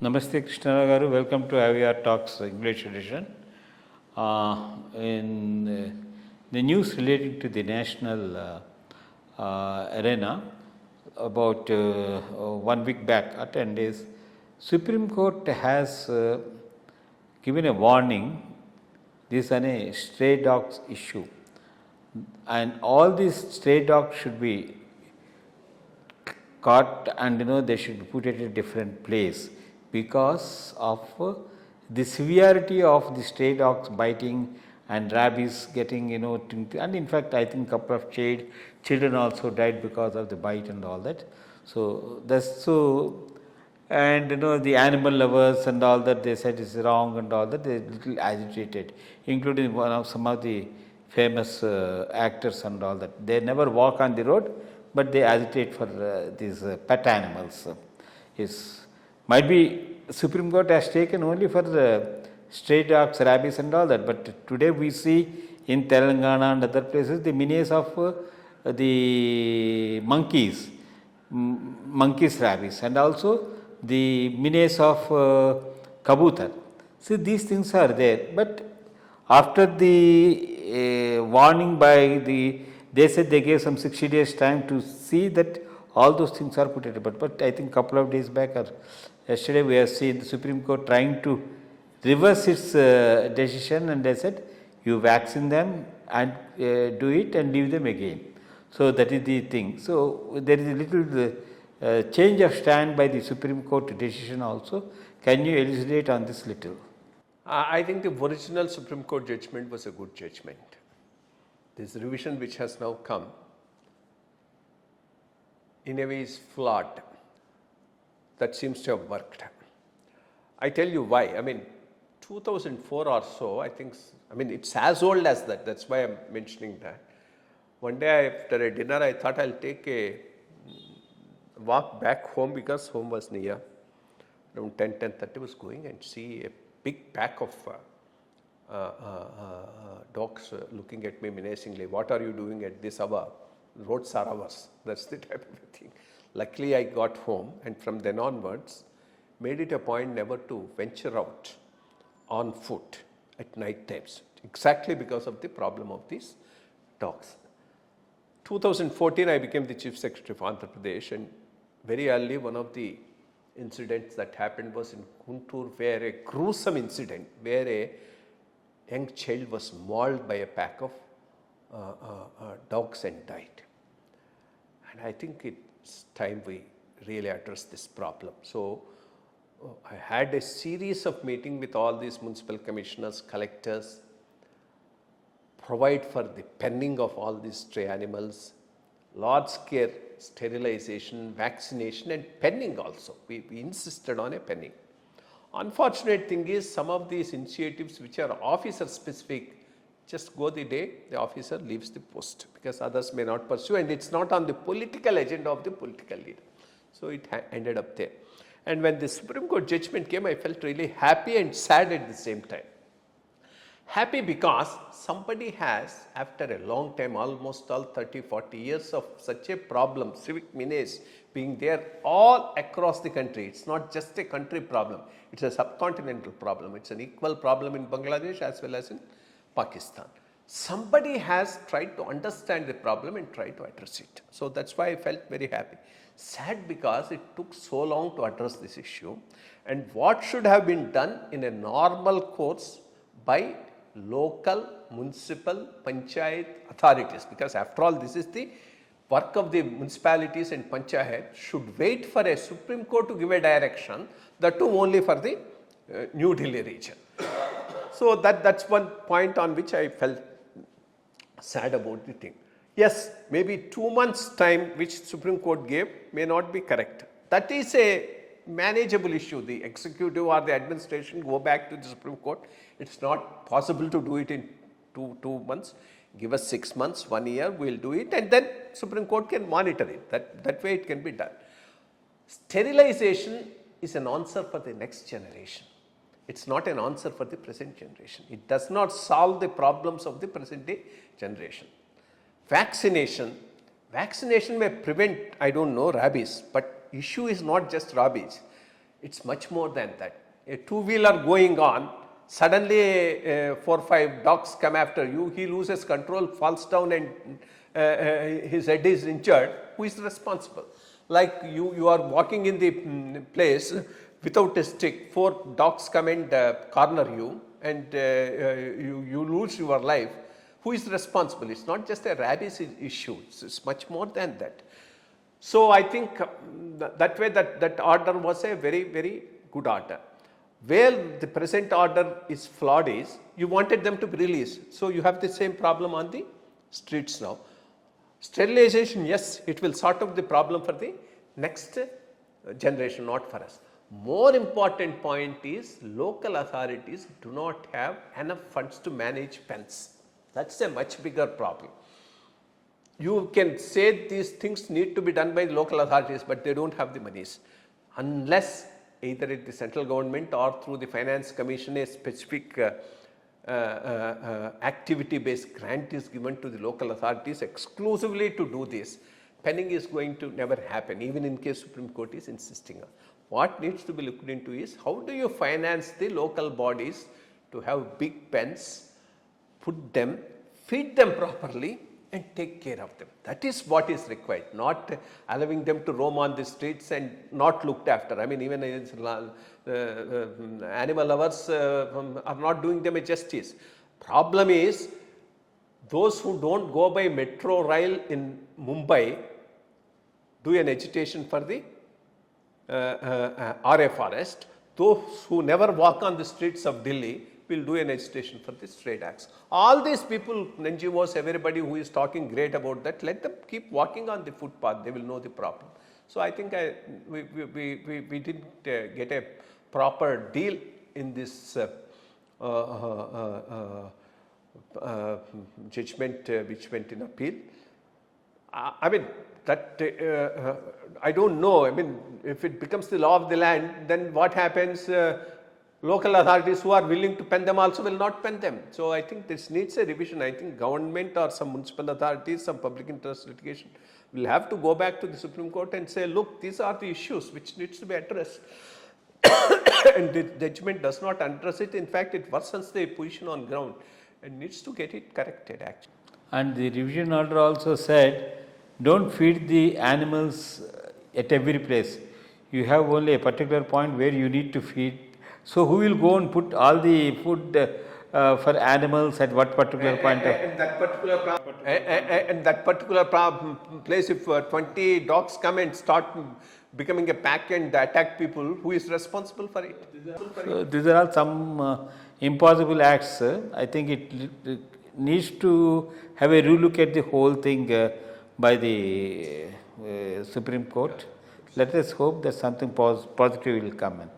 Namaste Krishna Rao garu, welcome to IYR Talks English edition. In the news relating to the national arena, about 1 week back, 10 days, Supreme Court has given a warning. This is a stray dogs issue, and all these stray dogs should be caught, and they should be put at a different place because of the severity of the stray dogs biting and rabies getting and in fact I think couple of children also died because of the bite and all that. So that's so, and the animal lovers and all that, they said it's wrong and all that, they little agitated, including some of the famous actors and all that. They never walk on the road, but they agitate for these pet animals. Might be Supreme Court has taken only for the stray dogs, rabies and all that, but today we see in Telangana and other places the menace of the monkeys rabies, and also the menace of kabutar. See, these things are there, but after the warning by they said they gave some 60 days time to see that all those things are put at, but I think couple of days back or yesterday we have seen the Supreme Court trying to reverse its decision, and they said you vaccine them and do it and leave them again. So that is the thing. So there is a little change of stand by the Supreme Court decision also. Can you elucidate on this little? I think the original Supreme Court judgment was a good judgment. This revision which has now come in a way is flawed. That seems to have worked. I tell you why. 2004 or so, it's as old as that. That's why I'm mentioning that. One day after a dinner, I thought I'll take a walk back home because home was near. Around 10:30 was going and see a big pack of dogs looking at me menacingly. What are you doing at this hour? Roads are ours. That's the type of thing. Luckily, I got home, and from then onwards, made it a point never to venture out on foot at night times, exactly because of the problem of these dogs. 2014, I became the Chief Secretary of Andhra Pradesh, and very early, one of the incidents that happened was in Guntur, where a gruesome incident, where a young child was mauled by a pack of dogs and died. And I think it's time we really address this problem. So I had a series of meetings with all these municipal commissioners, collectors, provide for the penning of all these stray animals, large scale sterilization, vaccination and penning also. We insisted on a penning. Unfortunate thing is, some of these initiatives which are officer specific just go the day the officer leaves the post, because others may not pursue, and it's not on the political agenda of the political leader. So it ended up there. And when the Supreme Court judgment came, I felt really happy and sad at the same time. Happy because somebody has, after a long time, almost all 30-40 years of such a problem, civic menace being there all across the country. It's not just a country problem, it's a subcontinental problem. It's an equal problem in Bangladesh as well as in Pakistan. Somebody has tried to understand the problem and try to address it. So that's why I felt very happy. Sad because it took so long to address this issue, and what should have been done in a normal course by local, municipal, panchayat authorities, because after all this is the work of the municipalities and panchayat, should wait for a Supreme Court to give a direction, that too only for the New Delhi region. So that's one point on which I felt sad about the thing. Yes, maybe 2 months time which Supreme Court gave may not be correct. That is a manageable issue. The executive or the administration go back to the Supreme Court. It's not possible to do it in two months. Give us 6 months, 1 year, we'll do it, and then Supreme Court can monitor it. That way it can be done. Sterilization is an answer for the next generation. It's not an answer for the present generation. It does not solve the problems of the present day generation. Vaccination may prevent, rabies, but issue is not just rabies. It's much more than that. A two-wheeler going on, suddenly 4 or 5 dogs come after you, he loses control, falls down and his head is injured. Who is responsible? Like you are walking in the place without a stick, 4 dogs come and corner you and you lose your life. Who is responsible? It's not just a rabies issue, it's much more than that. So I think that way that order was a very, very good order. Where the present order is flawed is, you wanted them to be released. So you have the same problem on the streets now. Sterilization, yes, it will sort out the problem for the next generation, not for us. More important point is local authorities do not have enough funds to manage pens. That's a much bigger problem. You can say these things need to be done by local authorities, but they don't have the monies. Unless either at the central government or through the finance commission a specific activity based grant is given to the local authorities exclusively to do this, penning is going to never happen, even in case Supreme Court is insisting on. What needs to be looked into is how do you finance the local bodies to have big pens, put them, feed them properly and take care of them. That is what is required, not allowing them to roam on the streets and not looked after. I mean, even animal lovers are not doing them a justice. Problem is, those who don't go by metro rail in Mumbai do an agitation for the RA forest. Those who never walk on the streets of Delhi will do an agitation for the stray dogs. All these people, NGOs, everybody who is talking great about that, let them keep walking on the footpath, they will know the problem. So I think we didn't get a proper deal in this judgment which went in appeal. I mean, that I don't know. I mean, if it becomes the law of the land, then what happens? Local authorities who are willing to pen them also will not pen them. So I think this needs a revision. I think government or some municipal authorities, some public interest litigation will have to go back to the Supreme Court and say, look, these are the issues which needs to be addressed. And the judgment does not address it. In fact, it worsens the position on ground and needs to get it corrected actually. And the revision order also said, don't feed the animals at every place. You have only a particular point where you need to feed. So who will go and put all the food for animals at what particular point? And that particular place, if 20 dogs come and start becoming a pack and attack people, who is responsible for it? So these are all some impossible acts. I think it needs to have a relook at the whole thing by the Supreme Court. Let us hope that something positive will come in.